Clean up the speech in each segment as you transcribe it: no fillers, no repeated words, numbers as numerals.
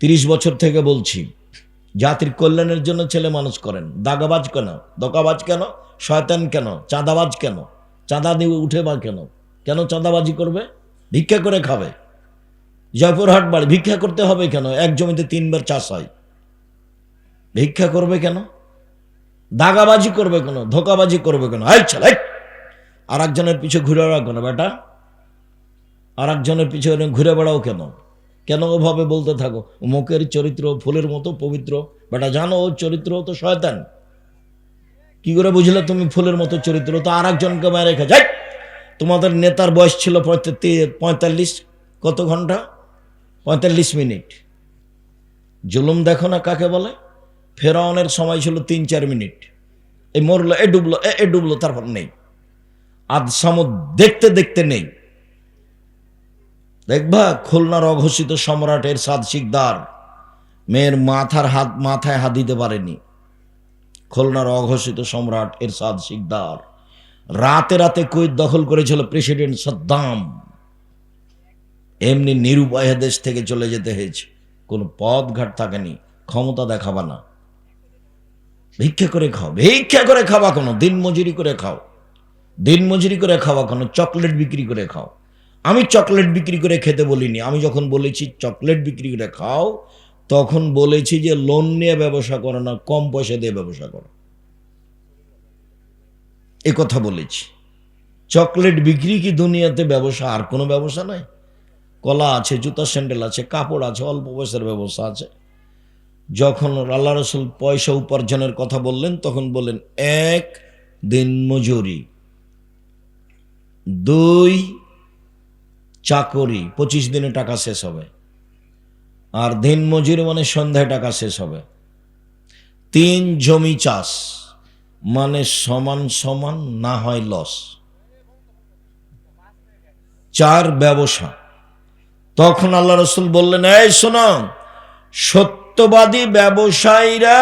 30 বছর থেকে বলছি, জাতির কল্যাণের জন্য ছেলে মানুষ করেন। দাগাবাজ কেন, দকাবাজ কেন, শয়তান কেন, চাঁদাবাজ কেন, চাঁদা দিয়ে উঠে বা কেন, কেন চাঁদাবাজি করবে? ভিক্ষা করে খাবে। জয়পুরহাট বাড়ি, ভিক্ষা করতে হবে কেন? এক জমিতে 3 বার চাষ হয়, ভিক্ষা করবে কেন? দাগাবাজি করবে কেন, ধোকাবাজি করবে কেন? আর একজনের পিছু ঘুরে বেড়াও কেন বেটা? আর একজনের পিছনে ঘুরে বেড়াও কেন? কেন ওভাবে বলতে থাকো মুখের চরিত্র ফুলের মতো পবিত্র? বেটা জানো ও চরিত্র তো শয়তান। কি করে বুঝলে তুমি ফুলের মতো চরিত্র? তো আর একজনকে মেরে রেখে যাই। তোমাদের নেতার বয়স ছিল 45, কত ঘন্টা? 45 মিনিট। জুলুম দেখো না কাকে বলে? ফেরাউনের সময় ছিল 3-4 মিনিট। এই মরলো, এ ডুবলো, এ ডুবলো, তারপর নেই। আজ সামুদ দেখতে দেখতে নেই। দেখবা খুলনার অঘোষিত সম্রাট এরশাদ শিকদার মেয়ের মাথায় হাত দিতে পারেনি। খুলনার অঘোষিত সম্রাট এরশাদ শিকদার রাতে রাতে কুয়েত দখল করেছিল প্রেসিডেন্ট সাদ্দাম। এমনি নিরুপায় দেশ থেকে চলে যেতে হয়েছে, কোনো পথ ঘাট থাকেনি। ক্ষমতা দেখাবা না, ভিক্ষা করে খাও। ভিক্ষা করে খাওয়া কোনো, দিন মজুরি করে খাও। দিন মজুরি করে খাওয়া কোনো, চকলেট বিক্রি করে খাও। আমি চকলেট বিক্রি করে খেতে বলিনি। আমি যখন বলেছি চকলেট বিক্রি করে খাও, তখন বলেছি যে লোন নিয়ে ব্যবসা করো না, কম পয়সা দিয়ে ব্যবসা করো, এ কথা বলেছি। চকলেট বিক্রি কি দুনিয়াতে ব্যবসা? আর কোনো ব্যবসা নাই? কলা আছে, জুতা স্যান্ডেল আছে, কাপড় আছে, অল্প পয়সার ব্যবসা আছে। যখন আল্লাহ রসুল পয়সা উপার্জনের কথা বললেন, তখন বললেন 1 দিন মজুরি, 2 চাকরি, 25 দিনে টাকা শেষ হবে। আর দিন মজুরি মানে সন্ধ্যায় টাকা শেষ হবে। 3 জমি চাষ, মানে সমান সমান না হয় লস। 4 ব্যবসা। তখন আল্লাহ রসুল বললেন, এই শোনো, সত্যবাদী ব্যবসায়ীরা,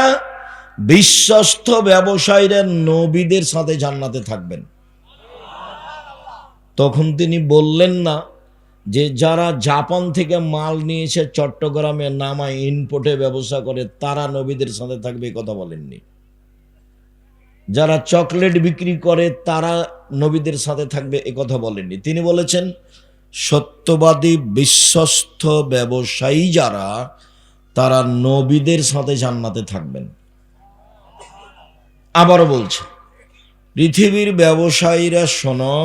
বিশ্বস্ত ব্যবসায়ীরা নবীদের সাথে জান্নাতে থাকবেন। তখন তিনি বললেন না যে যারা জাপান থেকে মাল নিয়েছে চট্টগ্রামে নামায় ইনপোর্টে ব্যবসা করে তারা নবীদের সাথে থাকবে, কথা বলেননি। যারা চকলেট বিক্রি করে তারা নবীদের সাথে থাকবে, এ কথা বলেননি। তিনি বলেছেন সত্যবাদী বিশ্বস্ত ব্যবসায়ী যারা, তারা নবীদের সাথে জান্নাতে থাকবেন। আবারও বলছে, পৃথিবীর ব্যবসায়ীরা শোনো,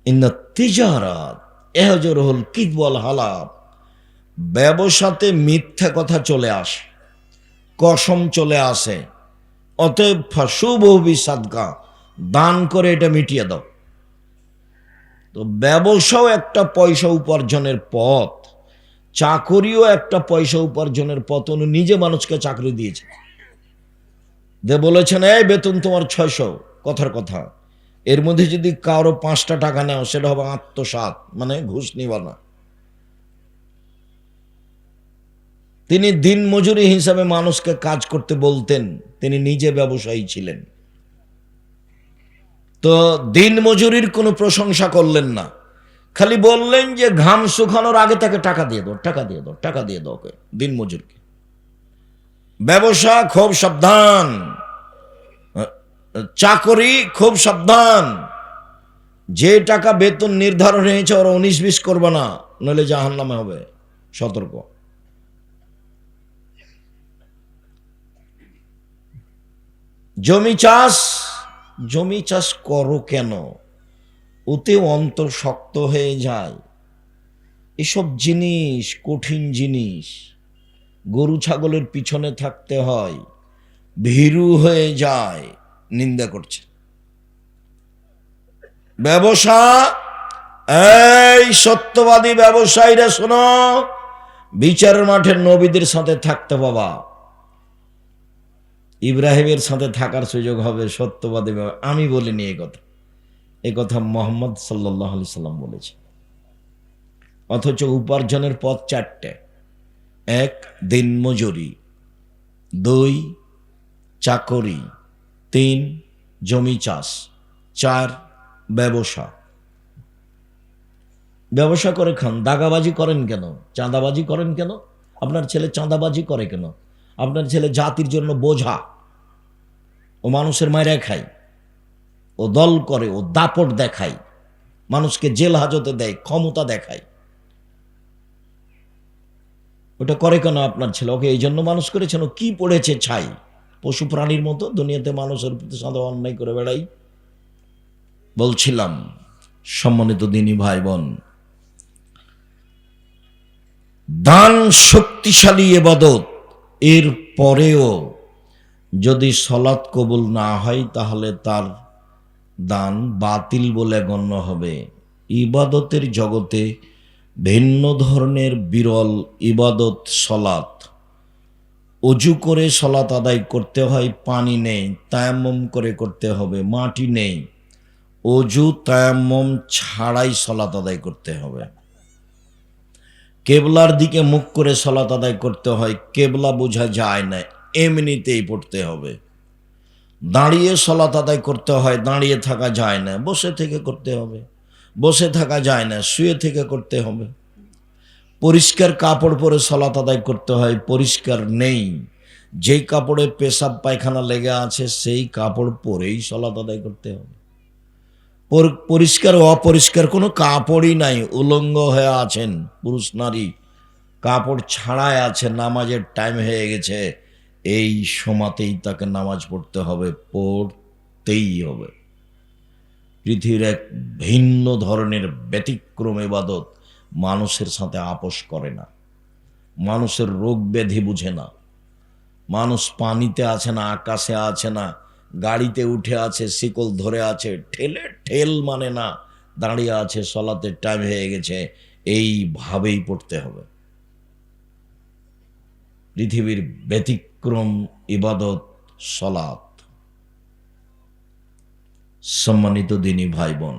ইন্না তিজারাত ইহজরুল কিযব ওয়াল হালাব, ব্যবসাতে মিথ্যা কথা চলে আসে, কসম চলে আসে। অতএব ফাশুবহু সাদকা, দান করে এটা মিটিয়ে দাও। তো ব্যবসাও একটা পয়সা উপার্জনের পথ, চাকরিও একটা পয়সা উপার্জনের পথ। উনি নিজে মানুষকে চাকরি দিয়েছে, বলেছেন এই বেতন তোমার 600, কথার কথা। এর মধ্যে যদি কারো 5টা টাকা নেও, সেটা হবে আত্মসাৎ, মানে ঘুষ নিবা না। তিনি দিন মজুরি হিসাবে মানুষকে কাজ করতে বলতেন, তিনি নিজে ব্যবসায়ী ছিলেন। তো দিন মজুরির কোনো প্রশংসা করলেন না, খালি বললেন যে ঘাম শুকানোর আগে তাকে টাকা দিয়ে দাও, টাকা দিয়ে দাও, টাকা দিয়ে দাও ওকে, দিন মজুরকে। ব্যবসা খুব সাবধান, চাকরি খুব সাবধান। যে টাকা বেতন নির্ধারণ হয়েছে ওরা 19-20 করবে না, নইলে জাহান্নামে হবে, সতর্ক। জমি চাষ করো কেন? ওতে অন্তর শক্ত হয়ে যায়। এসব জিনিস কঠিন জিনিস, গরু ছাগলের পিছনে থাকতে হয়, ভীরু হয়ে যায়। নিন্দা করছে ব্যবসা। এই সত্যবাদী ব্যবসায়ীরা শোনো, বিচারের মাঠে নবীদের সাথে থাকতে বাবা। ইব্রাহিমের সাথে থাকার সুযোগ হবে সত্যবাদী। আমি বলিনি এ কথা মুহাম্মদ সাল্লাল্লাহু আলাইহি সাল্লাম বলেছে। অথচ উপার্জনের পথ 4টে: 1 দিন মজুরি, 2 চাকরি, 3 জমি চাষ, 4 ব্যবসা। ব্যবসা করে খান, দাগাবাজি করেন কেন, চাঁদাবাজি করেন কেন? আপনার ছেলে চাঁদাবাজি করে কেন? আপনার ছেলে জাতির জন্য বোঝা, ও মানুষের মায়েরা খায়, ও দল করে, ও দাপট দেখায়, মানুষকে জেল হাজতে দেয়, ক্ষমতা দেখায়। ওটা করে কেন আপনার ছেলে? ওকে এই জন্য মানুষ করেছেন? ও কি পড়েছে ছাই? পশু প্রাণীর মতো দুনিয়াতে মানুষের প্রতি সাদা অন্যায় করে বেড়াই। বলছিলাম সম্মানিত দিনী ভাই বোন, দান শক্তিশালী ইবাদত, এর পরেও যদি সলাৎ কবুল না হয় তাহলে তার দান বাতিল বলে গণ্য হবে। ইবাদতের জগতে ভিন্ন ধরনের বিরল ইবাদত সলাৎ। অজু করে সলাৎ আদায় করতে হয়, পানি নেই, তায়াম্মুম করে করতে হবে, মাটি নেই, অজু তায়াম্মুম ছাড়াই সলাৎ আদায় করতে হবে। কেবলার দিকে মুখ করে সলাৎ আদায় করতে হয়, কেবলা বোঝা যায় না, এমনিতেই পড়তে হবে। দাঁড়িয়ে সলাৎ আদায় করতে হয়, দাঁড়িয়ে থাকা যায় না, বসে থেকে করতে হবে, বসে থাকা যায় না, শুয়ে থেকে করতে হবে। পরিষ্কার কাপড় পরে সলাৎ আদায় করতে হয়, পরিষ্কার নেই, যেই কাপড়ে পেশাব পায়খানা লেগে আছে সেই কাপড় পরেই সলাৎ আদায় করতে হবে। পরিষ্কার অপরিষ্কার কোনো কাপড়ই নাই, উলঙ্গ হয়ে আছেন পুরুষ নারী, কাপড় ছাড়াই আছে, নামাজের টাইম হয়ে গেছে, এই সময়তেই তাকে নামাজ পড়তে হবে, পড়তেই হবে। পৃথিবীর এক ভিন্ন ধরনের ব্যতিক্রম ইবাদত, মানুষের সাথে আপোষ করে না, মানুষের রোগ ব্যাধি বুঝে না, মানুষ পানিতে আছে না, আকাশে আছে না, গাড়িতে উঠে আছে, শিকল ধরে আছে, ঠেলে ঠেল মানে না, দাঁড়িয়ে আছে, সলাতের টাইম হয়ে গেছে, এইভাবেই পড়তে হবে। পৃথিবীর ব্যতিক্রম ইবাদত সলাত। সম্মানিত দিনী ভাই বোন,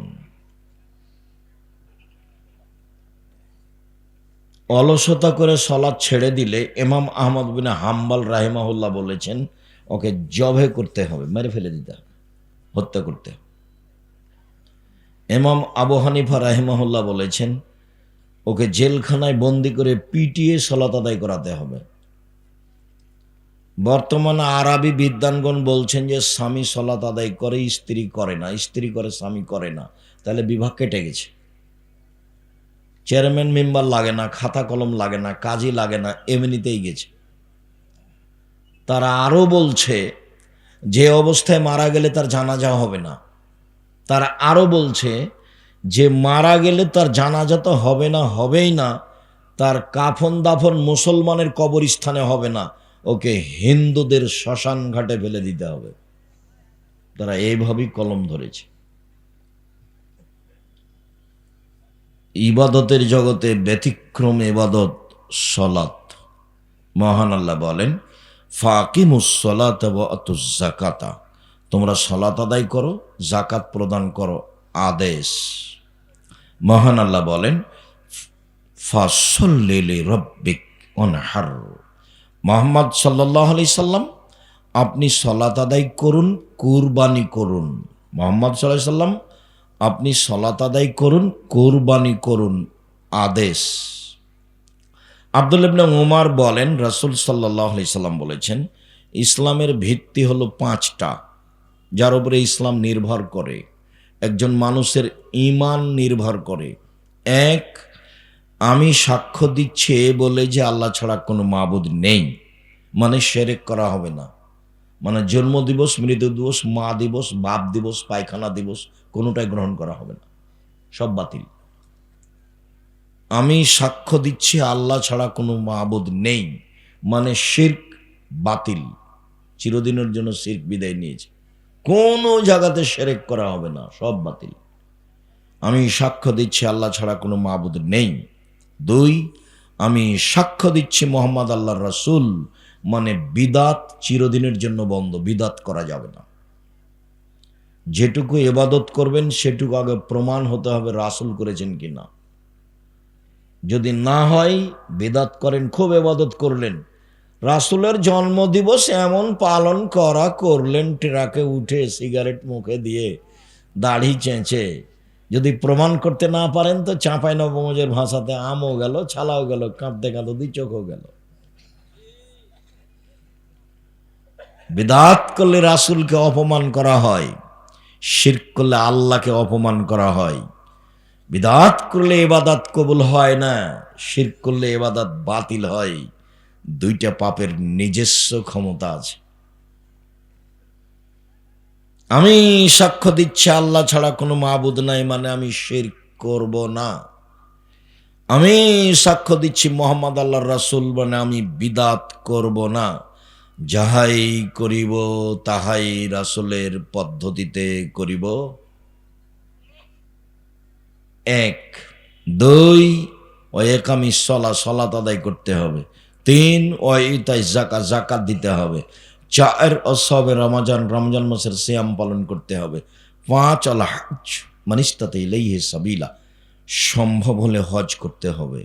অলসতা করে সলাৎ ছেড়ে দিলে ইমাম আহমদ বিন হাম্বল রাহিমাহুল্লাহ বলেছেন ওকে জবে করতে হবে, মেরে ফেলে দিতে হবে, হত্যা করতে হবে। ইমাম আবু হানিফা রাহিমাহুল্লাহ বলেছেন ওকে জেলখানায় বন্দি করে পিটিয়ে সলাৎ আদায় করাতে হবে। বর্তমানে আরবি বিদ্বানগণ বলছেন যে স্বামী সলাৎ আদায় করে, স্ত্রী করে না, স্ত্রী করে স্বামী করে না, তাহলে বিভাগ কেটে গেছে। চেয়ারম্যান মেম্বার লাগে না, খাতা কলম লাগে না, কাজী লাগে না, এমনিতেই গেছে। তারা আরও বলছে যে অবস্থায় মারা গেলে তার জানাজা হবে না। তারা আরও বলছে যে মারা গেলে তার জানাজা তো হবে না, হবেই না, তার কাফন দাফন মুসলমানের কবরস্থানে হবে না, ওকে হিন্দুদের শ্মশান ঘাটে ফেলে দিতে হবে। তারা এইভাবেই কলম ধরেছে। ইবাদতের জগতে ব্যতিক্রম ইবাদত সলাত। মহান আল্লাহ বলেন ফাকিমুস সালাত ওয়া আতুজ যাকাতা, তোমরা সলাত আদায় করো, যাকাত প্রদান করো, আদেশ। মহান আল্লাহ বলেন ফাসল্লি লিরাব্বিক ওয়ানহার, মুহাম্মদ সাল্লাল্লাহু আলাইহি সাল্লাম আপনি সলাত আদায় করুন, কুরবানি করুন। মুহাম্মদ সাল্লাল্লাহু আলাইহি সাল্লাম আপনি সলাত আদায় করুন, কুরবানি করুন, আদেশ। আব্দুল্লাহ ইবনে উমর বলেন রাসূল সাল্লাল্লাহু আলাইহি সাল্লাম বলেছেন ইসলামের ভিত্তি হলো 5টা, যার উপরে ইসলাম নির্ভর করে, একজন মানুষের ঈমান নির্ভর করে। 1, আমি সাক্ষ্য দিচ্ছি বলে যে আল্লাহ ছাড়া কোনো মাবুদ নেই, মানে শিরক করা হবে না, মানে জন্ম দিবস, মৃত্যু দিবস, মা দিবস, বাপ দিবস, পায়খানা দিবস কোনোটাই গ্রহণ করা হবে না, সব বাতিল। আমি সাক্ষ্য দিচ্ছি আল্লাহ ছাড়া কোনো মাবুদ নেই, মানে শিরক বাতিল, চিরদিনের জন্য শিরক বিদায় নিয়েছে, কোনো জায়গাতে শিরক করা হবে না, সব বাতিল। আমি সাক্ষ্য দিচ্ছি আল্লাহ ছাড়া কোনো মাবুদ নেই। 2, আমি সাক্ষ্য দিচ্ছি মুহাম্মদ আল্লাহর রাসূল, মানে বিদাত চিরদিনের জন্য বন্ধ, বিদাত করা যাবে না। যেটুকু ইবাদত করবেন সেটুকু আগে প্রমাণ হতে হবে রাসূল করেছেন কিনা। যদি না হয় বিদাত করেন, খুব ইবাদত করলেন, রাসূলের জন্মদিবস এমন পালন করলেন, ট্রাকে উঠে সিগারেট মুখে দিয়ে দাড়ি চেঁচে, যদি প্রমাণ করতে না পারেন তো চাঁপাই নবগঞ্জের ভাষাতে আমও গেল, ছালাও গেল, কাঁদতে কাঁদতে 2 চোখও গেল। বিদআত করলে রাসূলকে অপমান করা হয়, শিরক করলে আল্লাহকে অপমান করা হয়। বিদআত করলে ইবাদত কবুল হয় না, শিরক করলে ইবাদত বাতিল হয়। দুইটা পাপের নিজস্ব ক্ষমতা আছে। আমি সাক্ষ্য দিচ্ছি আল্লাহ ছাড়া কোনো মাবুদ নাই, মানে আমি শিরক করব না। আমি সাক্ষ্য দিচ্ছি মুহাম্মদ আল্লাহর রাসূল, মানে আমি বিদআত করব না। যাহাই করিব তাহাই রাসূলের পদ্ধতিতে করিব। 1 2 ও একামি সলাত আদায় করতে হবে। 3 ও ইতাই যাকাত দিতে হবে। 4 ও সবে রমজান মাসের সিয়াম পালন করতে হবে। 5 আল হজ মান ইসতাতা ইলাইহি সাবিলা, সম্ভব হলে হজ করতে হবে।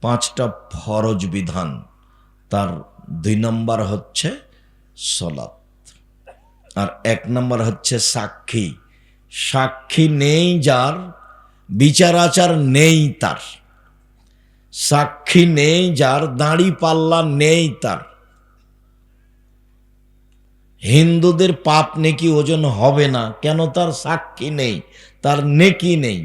5টা ফরজ বিধান, তার 2 নম্বর হচ্ছে সলাত, আর 1 নম্বর হচ্ছে সাক্ষী। সাক্ষী নেই যার, বিচার আচার নেই তার। সাক্ষী নেই যার, দাড়ি পাল্লা নেই তার। হিন্দুদের পাপ নেকি ওজন হবে না, কেন? তার সাক্ষী নেই, তার নেকি নেই।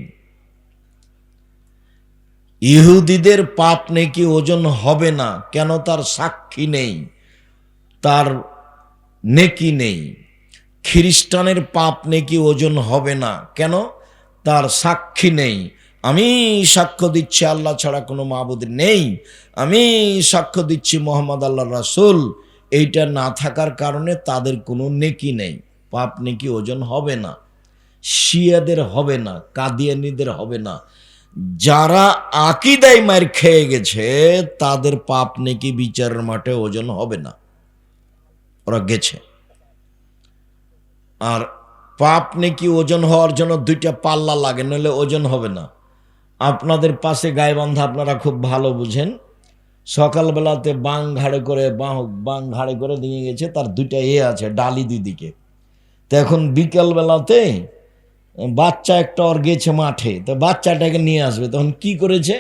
ইহুদিদের পাপ নেকি ওজন হবে না, কেন? তার সাক্ষী নেই, তার নেকি নেই। খ্রিস্টানের পাপ নেকি ওজন হবে না, কেন? তার সাক্ষী নেই। আমি সাক্ষ্য দিচ্ছি আল্লাহ ছাড়া কোনো মাবুদ নেই, আমি সাক্ষ্য দিচ্ছি মুহাম্মদ আল্লাহর রাসূল। এইটা না থাকার কারণে তাদের কোনো নেকি নেই, পাপ নেকি ওজন হবে না। শিয়াদের হবে না, কাদিয়ানীদের হবে না। যারা আকীদায় মার খেয়ে গেছে তাদের পাপ নেকি বিচারের মাঠে ওজন হবে না, ওরা গেছে। আর পাপ নেকি ওজন হওয়ার জন্য 2টা পাল্লা লাগে, নইলে ওজন হবে না। আপনাদের পাশে গাইবান্ধা আপনারা খুব ভালো বুঝেন। সকালবেলাতে বাং ঘাড়ে করে নিয়ে গেছে, তার 2টা আছে ডালি দিদিকে। তো এখন বিকেলবেলাতে বাচ্চা একটা ওর গেছে মাঠে, তো বাচ্চাটাকে নিয়ে আসবে। তখন কি করেছে,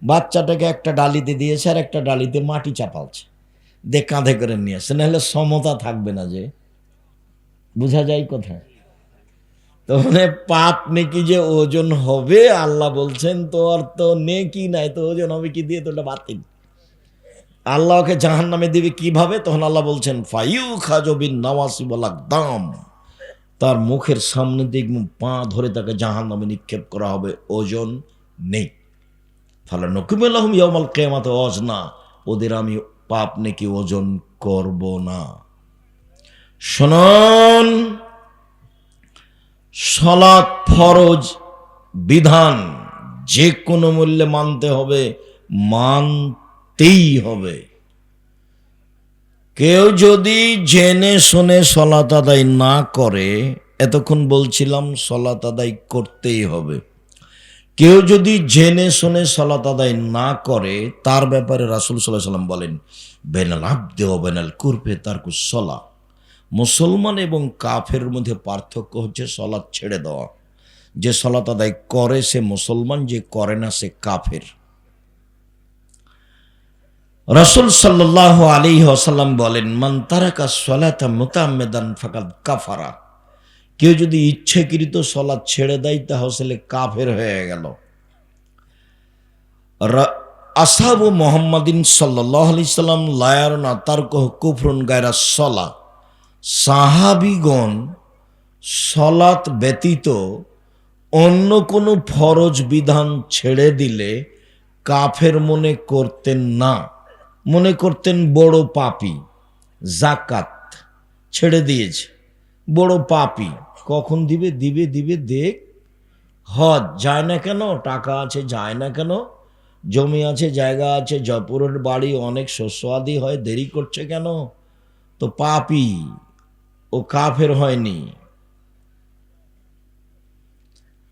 বাচ্চাটাকে একটা ডালিতে দিয়েছে আর একটা ডালিতে মাটি চাপালছে, কাঁধে করে নিয়ে আসছে। নাহলে সমতা থাকবে না, যে বোঝা যায় কোথায়। তো মানে পাপ নেকি যে ওজন হবে আল্লাহ বলছেন, তো আর তো নেকি নাই, তো ওজন হবে কি দিয়ে? তো ওটা বাতিল। আল্লাহকে জাহান্নামে দিবে কিভাবে? তখন আল্লাহ বলছেন ফাইউ খাজবিন নাওয়াসি ওয়াল আকদাম, তার মুখের সামনে দেখব পা ধরে তাকে জাহান্নামে নিক্ষেপ করা হবে, ওজন নেই। ফালা নকুমু লাহুম ইয়াউমাল কিয়ামাতি ওয়াজনা, ওদের আমি পাপ নেকি ওজন করব না। শুনুন, সালাত ফরজ বিধান, যে কোনো মূল্যে মানতে হবে, মানতেই হবে। কেউ যদি জেনে শুনে সালাত আদায় না করে, এতক্ষণ বলছিলাম সালাত আদায় করতেই হবে। কেউ যদি জেনে শুনে সালাত আদায় না করে, তার ব্যাপারে রাসূল সাল্লাল্লাহু আলাইহি ওয়াসাল্লাম বলেন বেনাল আবদি ওয়া বেনাল কুরফি তারকুস সালাহ, মুসলমান এবং কাফের মধ্যে পার্থক্য হচ্ছে সালাত ছেড়ে দেওয়া। যে সালাত আদায় করে সে মুসলমান, যে করে না সে কাফের। রাসূল সাল্লাল্লাহু আলাইহি ওয়াসাল্লাম বলেন মান তারাকা সালাতা মুতাআম্মিদান ফাকাদ কাফারা, কেউ যদি ইচ্ছাকৃত সালাত ছেড়ে দেয় তাহলে কাফের হয়ে গেল। আসহাবু মুহাম্মাদিন সাল্লাল্লাহু আলাইহি সাল্লাম লা ইয়ারানা তারকুহু কুফরুন গায়রা সালাহ, সাহাবীগণ সালাত ব্যতীত অন্য কোনো ফরজ বিধান ছেড়ে দিলে কাফের মনে করতেন না, মনে করতেন বড় পাপী। যাকাত ছেড়ে দিয়েছে, বড় পাপী, কখন দিবে? দিবে দিবে দেখ। হজ যায় না কেন? টাকা আছে, যায় না কেন? জমি আছে, জায়গা আছে, জয়পুরের বাড়ি, অনেক শস্য আদি হয়, দেরি করছে কেন? তো পাপী, ও কাফের হয়নি।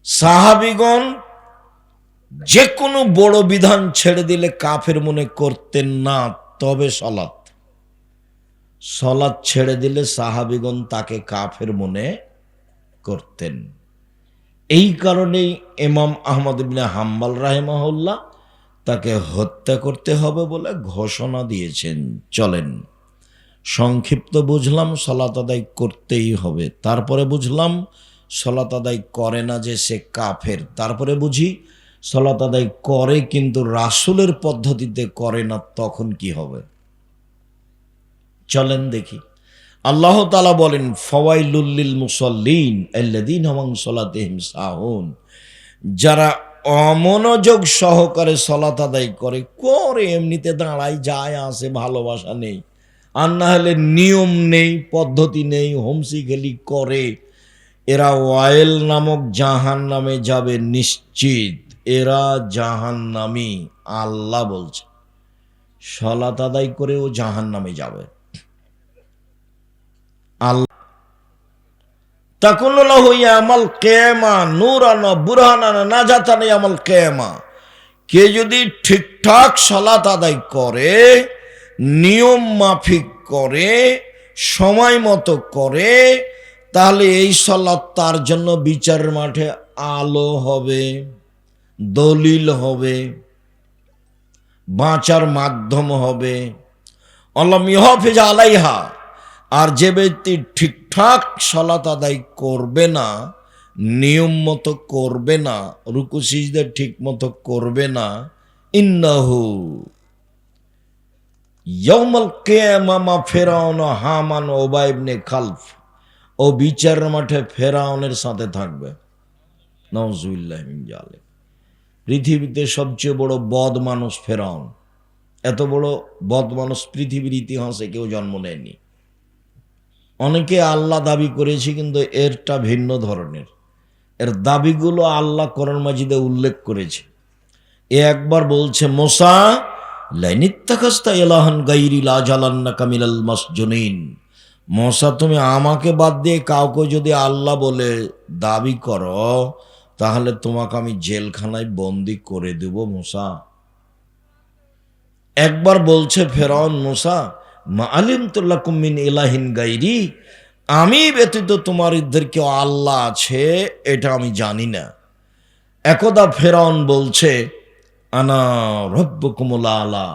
সাহাবীগণ যে কোনো বড় বিধান ছেড়ে দিলে কাফের মনে করতেন না। তবে সলাত ছেড়ে দিলে সাহাবীগণ তাকে কাফের মনে করতেন। এই কারণেই ইমাম আহমদ ইবনে হাম্বল রাহিমাহুল্লাহ তাকে হত্যা করতে হবে বলে ঘোষণা দিয়েছেন। চলেন সংক্ষিপ্ত বুঝলাম সালাত আদায় করতেই হবে, তারপরে বুঝলাম সালাত আদায় করে না যে সে কাফের, তারপরে বুঝি সালাত আদায় করে কিন্তু রাসূলের পদ্ধতিতে করে না, তখন কি হবে? চলেন দেখি। আল্লাহ তাআলা বলেন ফাওয়াইলুল লিল মুসাল্লিন আল্লাযীনা হুম সালাতিহিম সাহুন, যারা অমনোযোগ সহকারে সালাত আদায় করে এমনিতে দাঁড়ায় যায় আসে, ভালোবাসা নেই, আর না হলে নিয়ম নেই, পদ্ধতি নেই, হোমসি খেলি করে, এরা ওয়াইল নামক জাহান নামে যাবে নিশ্চিত, এরা জাহান্নামী। আল্লাহ বলছে সালাত আদায় করেও জাহান নামে যাবে। আল্লাহ তাকুল্লাহ হইয়া আমাল কেমা নূরানা বুরহানানা নাজাতানা আমাল কেমা, কে যদি ঠিকঠাক সালাত আদায় করে, নিয়ম মাফিক করে, সময় মতো করে, তাহলে এই সালাত তার জন্য বিচারের মাঠে আলো হবে, দলিল হবে, বাঁচার মাধ্যম হবে। আল্লাহ মিহফিজ আলাইহা, আর যে ব্যক্তি ঠিকঠাক সালাত আদায় করবে না, নিয়ম মতো করবে না, রুকু সিজদা ঠিক মতো করবে না, ইন্নাহু ইয়াউমাল কিয়ামা ফিরআউন হামান উবাই ইবনে খালফ, ও বিচারের মাঠে ফেরাউনের সাথে থাকবে। নাউজুবিল্লাহি মিন যালিক। পৃথিবীতে সবচেয়ে বড় বদ মানুষ ফেরাউন। এত বড় বদ মানুষ পৃথিবীর ইতিহাসে কেউ জন্ম নেয়নি। অনেকে আল্লাহ দাবি করেছে, কিন্তু এরটা ভিন্ন ধরনের। এর দাবিগুলো আল্লাহ কোরআন মাজিদে উল্লেখ করেছে। এ একবার বলছে মুসা লাইনিত্তাখাস্তা ইলাহান গায়রি লা জালান্নাকা মিনাল মাসজুনিন, মুসা তুমি আমাকে বাদ দিয়ে কাউকে যদি আল্লাহ বলে দাবি করো, তাহলে তোমাকে আমি জেলখানায় বন্দি করে দেব মুসা। একবার বলছে ফেরাউন মুসা মা আলিমতু লাকুম মিন ইলাহিন গায়রি, আমি ব্যতীত তোমাদের কেউ আল্লাহ আছে এটা আমি জানি না। একদা ফেরাউন বলছে আনা রব্বুকুমুল আলা,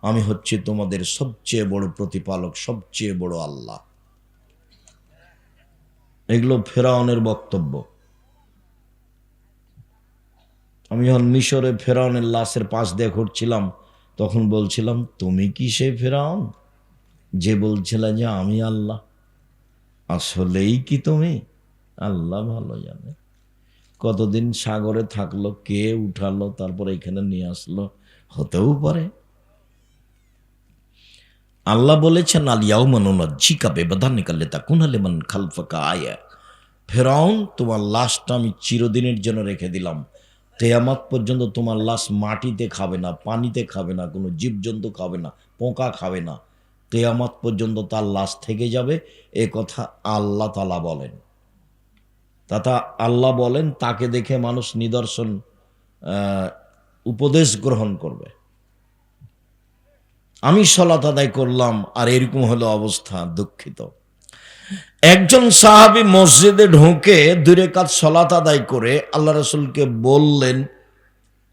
আমি হচ্ছে তোমাদের সবচেয়ে বড় প্রতিপালক, সবচেয়ে বড় আল্লাহ। এগুলো ফেরাউনের বক্তব্য। আমি যখন মিশরে ফেরাউনের লাশের পাশ দিয়ে ঘুরছিলাম, তখন বলছিলাম তুমি কি সেই ফেরাউন যে বলছিল যে আমি আল্লাহ? আসলেই কি তুমি? আল্লাহ ভালো জানে। কতদিন সাগরে থাকলো, কে উঠালো, তারপর এখানে নিয়ে আসলো, হতেও পারে। আল্লাহ বলেছেন আলিয়াউমা নুনাজ্জিকা বিবাদানিকা লিতাকুনা লিমান খালফাকা আয়া, ফেরাউন তোমার লাশটা আমি চিরদিনের জন্য রেখে দিলাম, কিয়ামত পর্যন্ত তোমার লাশ মাটিতে খাবে না, পানিতে খাবে না, কোনো জীবজন্তু খাবে না, পোকা খাবে না, কিয়ামত পর্যন্ত তার লাশ থেকে যাবে। এ কথা আল্লাহ তাআলা বলেন। তথা আল্লাহ বলেন তাকে দেখে মানুষ নিদর্শন উপদেশ গ্রহণ করবে। আমি সালাত আদায় করলাম আর এরকম হলো অবস্থা, দুঃখিত। একজন সাহাবী মসজিদে ঢুকে 2 রাকাত সালাত আদায় করে আল্লাহ রাসূলকে বললেন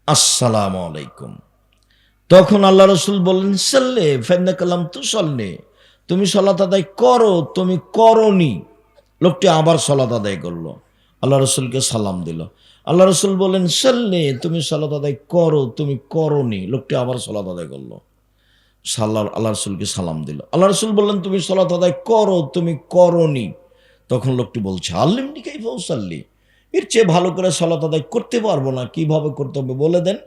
আসসালামু আলাইকুম। তখন আল্লাহ রাসূল বললেন সাল্লি ফাইন্নাকা লাম তুসাল্লি, তুমি সালাত আদায় করো, তুমি করনি। লোকটি আবার সালাত আদায় করলো, আল্লাহ রাসূলকে সালাম দিল। আল্লাহ রাসূল বললেন সাল্লি, তুমি সালাত আদায় করো, তুমি করনি। লোকটি আবার সালাত আদায় করলো, আল্লাহ রাসূলকে সালাম দিল। আল্লাহ রাসূল বললেন তুমি সালাত আদায় করো, তুমি করনি। তখন লোকটি বলছে আল্লিমনি কাইফা উসাল্লি, এর চেয়ে ভালো করে সালাত আদায় করতে পারবো না, কিভাবে করতে হবে বলে দেন।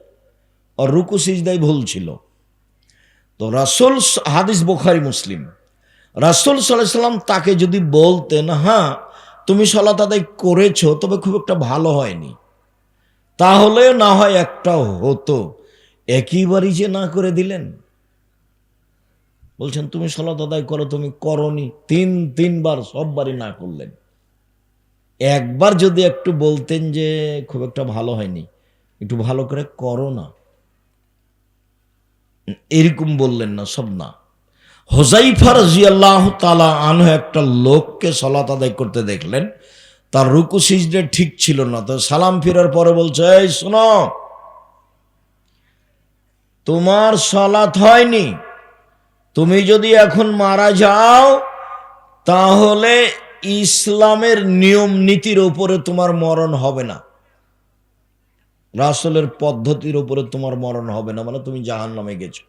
আর রুকু সিজদায় ভুল ছিল। তো রাসূল, হাদিস বুখারী মুসলিম, রাসূল সাল্লাল্লাহু আলাইহি সাল্লাম তাকে যদি বলতেন হ্যাঁ তুমি সালাত আদায় করেছো, তবে খুব একটা ভালো হয়নি, তাহলে না হয় একটা হতো। একইবারই যে না করে দিলেন, বলছেন তুমি সালাত আদায় করো, তুমি করনি, 3বার সববারই না করলেন। একবার যদি একটু বলতেন যে খুব একটা ভালো হয়নি, একটু ভালো করে করো না, এরকম বললেন না, সব না। হুযায়ফা রাদিয়াল্লাহু তাআলা আনহু একটা লোককে সালাত আদায় করতে দেখলেন, তার রুকু সিজদা ঠিক ছিল না। তো সালাম ফেরার পরে বলছে এই শোনো, তোমার সালাত হয়নি, তুমি যদি এখন মারা যাও তাহলে ইসলামের নিয়ম নীতির উপরে তোমার মরণ হবে না, রাসূলের পদ্ধতির উপরে তোমার মরণ হবে না, মানে তুমি জাহান্নামে গেছো।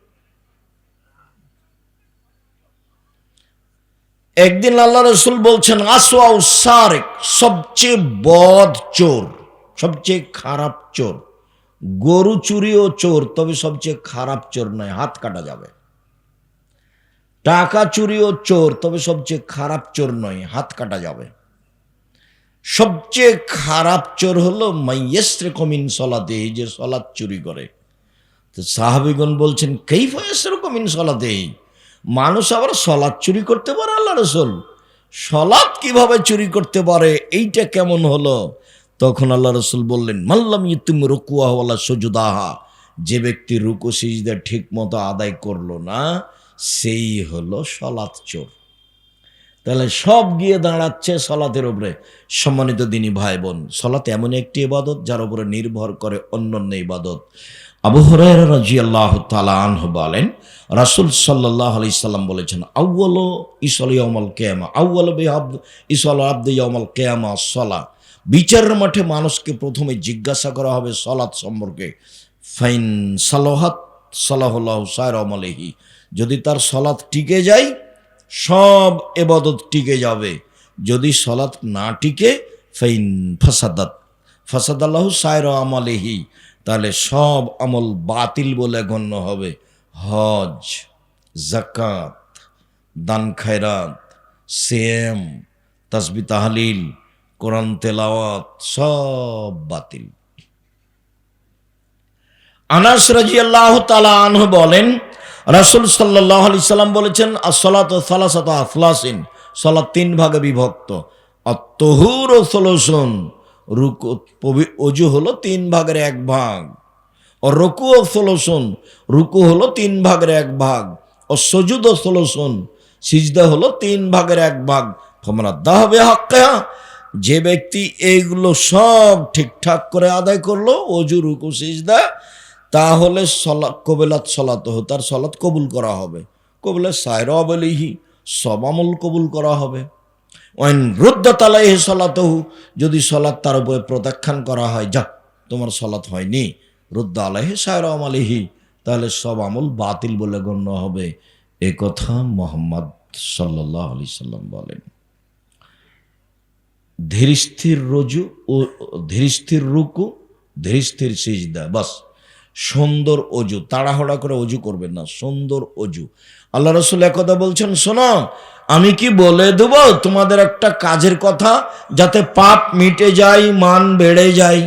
একদিন আল্লাহ রাসূল বলছেন, আসওয়াউ সারিক, সবচেয়ে বদ চোর, সবচেয়ে খারাপ চোর, গরু চুরিও চোর, তবে সবচেয়ে খারাপ চোর নয়, হাত কাটা যাবে। টাকা চুরিও চোর, তবে সবচেয়ে খারাপ চোর নয়, হাত কাটা যাবে। সবচেয়ে খারাপ চোর হলো মাইয়াসরিকু মিন সলাতিহি, যে সলাত চুরি করে। তো সাহাবীগণ বলছেন, কাইফা ইয়াসরিকু মিন সলাতিহি, মানুষ আবার সলাত চুরি করতে পারে? আল্লাহ রাসূল, সলাত কিভাবে চুরি করতে পারে, এইটা কেমন হলো? তখন আল্লাহ রাসূল বললেন, মাল্লাম ইউতিম রুকুআহু ওয়ালা সুজুদাহা, যে ব্যক্তি রুকু সিজদা ঠিক মতো আদায় করলো না, সেই হলো সলাত চোর। তাহলে সব গিয়ে দাঁড়াচ্ছে সলাতের উপরে। সম্মানিত দিনী ভাই বোন, সলাত এমন একটি ইবাদত যার উপরে নির্ভর করে অন্যান্য ইবাদত। আবু হুরায়রা রাদিয়াল্লাহু তাআলা আনহু বলেন, রাসূল সাল্লাল্লাহু আলাইহি সাল্লাম বলেছেন, আউয়ালু ইসল ইয়াউমাল কিয়ামা, আউয়ালু বিআবদ ইসল আবদ ইয়াউমাল কিয়ামা সালাহ। বিচারের মাঠে মানুষকে প্রথমে জিজ্ঞাসা করা হবে সলাত সম্পর্কে। ফাইন সালাহাত সালাহুল্লাহু সায়রা আমালিহি, যদি তার সলাত টিকে যায় সব ইবাদত টিকে যাবে, যদি সলাত না টিকে ফাইন ফাসাদাত ফাসাদাল্লাহু সায়রা আমালিহি, তাহলে সব আমল বাতিল বলে গণ্য হবে। হজ, যাকাত, দান খায়রাত, সিয়াম, তাসবিহ তাহলিল, কোরআন তেলাওয়াত, সব বাতিল। আনাস রাদিয়াল্লাহু তাআলা আনহু বলেন, রাসূল সাল্লাল্লাহু আলাইহি সাল্লাম বলেছেন, as-সালাতু সালাসাতু আফলাসিন, সালাত তিন ভাগে বিভক্ত। আত-তুহুরু সুলুসুন, রুকু ওযু হলো তিন ভাগের এক ভাগ। ও রুকু সুলুসুন, রুকু হলো তিন ভাগের এক ভাগ। ও সুজুদ সুলুসুন, সিজদা হলো তিন ভাগের এক ভাগ। ফামান আদাহা বিহাক্কিহা, যে ব্যক্তি এইগুলো সব ঠিকঠাক করে আদায় করলো, ওযু রুকু সিজদা, তাহলে কবেলাত সলাতহু, তার সলাত কবুল করা হবে। কবুলে সায়রা আলাইহি, সব আমল কবুল করা হবে। ওয়াইন রুদ্দাত আলাইহি সলাতহু, যদি সলাত তার উপরে প্রত্যাখ্যান করা হয়, যা তোমার সলাত হয়নি, রুদ্দা আলাইহি সায়রা আলাইহি, তাহলে সব আমল বাতিল বলে গণ্য হবে। এ কথা মুহাম্মদ সাল্লাল্লাহু আলাইহি সাল্লাম বলেন। ধীরস্থির রুজু ও ধীরস্থির রুকু, ধীরস্থির সিজদা, বাস। সুন্দর অজু, তাড়াহুড়া করে অজু করবেন না, সুন্দর অজু। আল্লাহ রাসূল একথা বলছেন, শোনো আমি কি বলে দেব তোমাদের একটা কাজের কথা, যাতে পাপ মিটে যায়, মান বেড়ে যায়।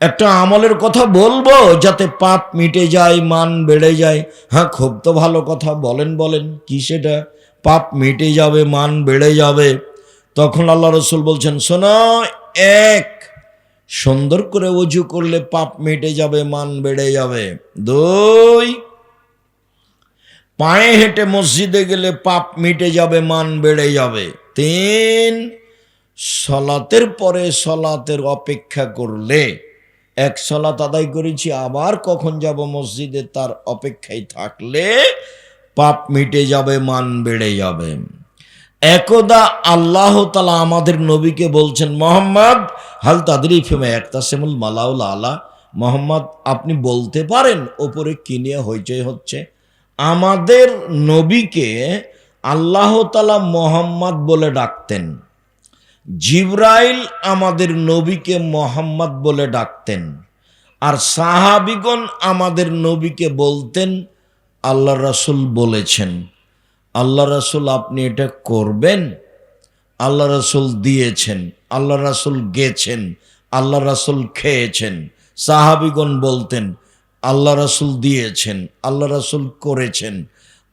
একটা আমলের কথা বলবো যাতে পাপ মিটে যায়, মান বেড়ে যায়। হ্যাঁ, খুব তো ভালো কথা, বলেন বলেন, কি সেটা? পাপ মিটে যাবে, মান বেড়ে যাবে। তখন আল্লাহ রাসূল বলছেন, শোনো, এক, সুন্দর করে ওযু করলে পাপ মিটে যাবে, মান বেড়ে যাবে। দুই, পায়ে হেঁটে মসজিদে গেলে পাপ মিটে যাবে, মান বেড়ে যাবে। তিন, সলাতের পরে সলাতের অপেক্ষা করলে, এক সলাত আদায় করেছি আবার কখন যাব মসজিদে, তার অপেক্ষায় থাকলে পাপ মিটে যাবে, মান বেড়ে যাবে। একদা আল্লাহ তাআলা আমাদের নবীকে বলছেন, মুহাম্মদ হাল তাদরি ফিমা ইয়াকতাসিমুল মালাউল আলা, মুহাম্মদ আপনি বলতে পারেন ওপরে কি নিয়ে হইচই হচ্ছে? আমাদের নবীকে আল্লাহ তাআলা মুহাম্মদ বলে ডাকতেন, জিবরাইল আমাদের নবীকে মুহাম্মদ বলে ডাকতেন, আর সাহাবীগণ আমাদের নবীকে বলতেন আল্লাহ রাসূল বলেছেন। আল্লাহ রাসূল আপনি এটা করবেন, আল্লাহ রাসূল দিয়েছেন, আল্লাহ রাসূল গেছেন, আল্লাহ রাসূল খেয়েছেন। সাহাবীগণ বলতেন আল্লাহ রাসূল দিয়েছেন, আল্লাহ রাসূল করেছেন।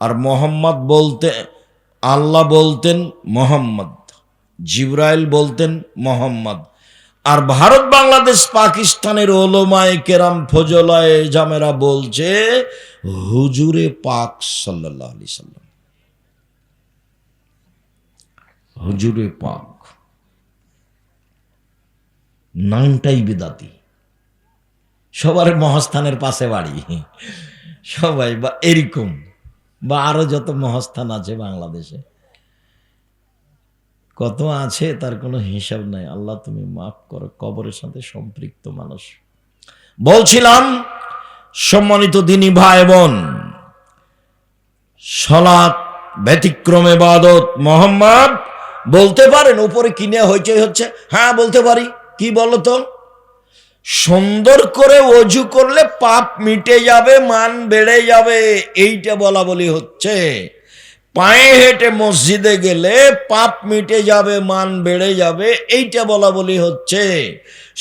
আর মুহাম্মদ বলতে, আল্লাহ বলতেন মুহাম্মদ, জিবরাইল বলতেন মুহাম্মদ। আর ভারত, বাংলাদেশ, পাকিস্তানের ওলামায়ে কেরাম, ফজলায়ে জামেরা বলছে হুজুরে পাক সাল্লাল্লাহু আলাইহি সাল্লাম, হুজুরে পাক। নামটাই বিদাতি। সবার মহাস্থানের পাশে বাড়ি, সবাই বা এরকম বা আরো যত মহাস্থান আছে বাংলাদেশে, কত আছে তার কোনো হিসাব নাই। আল্লাহ তুমি মাফ করো। কবরের সাথে সম্পৃক্ত মানুষ। বলছিলাম সম্মানিত দিনী ভাই বোন, সালাত ব্যতিক্রম ইবাদত। মোহাম্মদ বলতে পারেন উপরে কিনে হইচই হচ্ছে? হ্যাঁ বলতে পারি। কি বলো তো? সুন্দর করে ওযু করলে পাপ মিটে যাবে, মান বেড়ে যাবে, এইটা বলা বলি হচ্ছে। পায়ে হেঁটে মসজিদে গেলে পাপ মিটে যাবে, মান বেড়ে যাবে, এইটা বলা বলি হচ্ছে।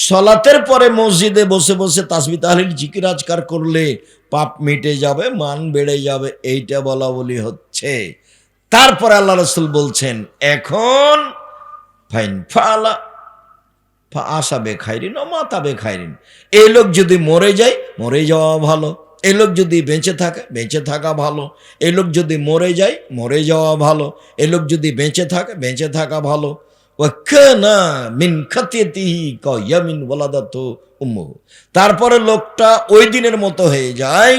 সালাতের পরে মসজিদে বসে বসে তাসবিহ তাহলিল জিকির আজকার করলে পাপ মিটে যাবে, মান বেড়ে যাবে, এইটা বলা বলি হচ্ছে। তারপরে আল্লাহ রাসূল বলছেন, এখন ফাইন ফালা আশা বেখাইরিন ও মাতা বেখাইরিন, এই লোক যদি মরে যায়, মরে যাওয়া ভালো। এই লোক যদি বেঁচে থাকে, বেঁচে থাকা ভালো। এই লোক যদি মরে যায়, মরে যাওয়া ভালো। এই লোক যদি বেঁচে থাকে, বেঁচে থাকা ভালো। ওয়াকানা মিন খাতিয়াতিহি কায়ামিন ওয়ালাদাতু উম্মুহু, তারপরে লোকটা ওই দিনের মতো হয়ে যায়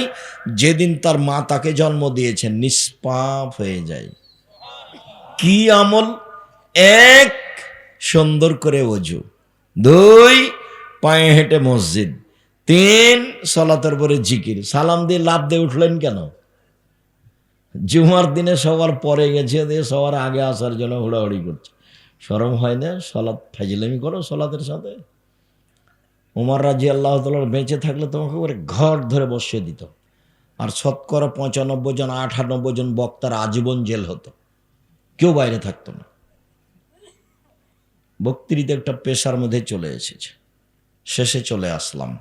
যেদিন তার মা তাকে জন্ম দিয়েছেন, নিষ্পাপ হয়ে যায়। কি আমল? এক, সুন্দর করে ওযু। 2, পায়ে হেঁটে মসজিদ। 3, সালাতের পরে জিকির। সালাম দিয়ে লাফ দিয়ে উঠলেন কেন? জুমার দিনে সবার পরে গেছে, দিয়ে সবার আগে আসার জন্য হুড়াহুড়ি করছে। শরম হয় না? সালাত ফাজলামি করো সালাতের সাথে। ওমর রাদিয়াল্লাহু তাআলা বেঁচে থাকলে তোমাকে করে ঘর ধরে বসিয়ে দিত, আর শতকরা 95 জন 98 জন বক্তার আজীবন জেল হতো, কেউ বাইরে থাকতো না। বক্তৃতা একটা পেশার মধ্যে চলে এসেছে। শেষে চলে আসলাম।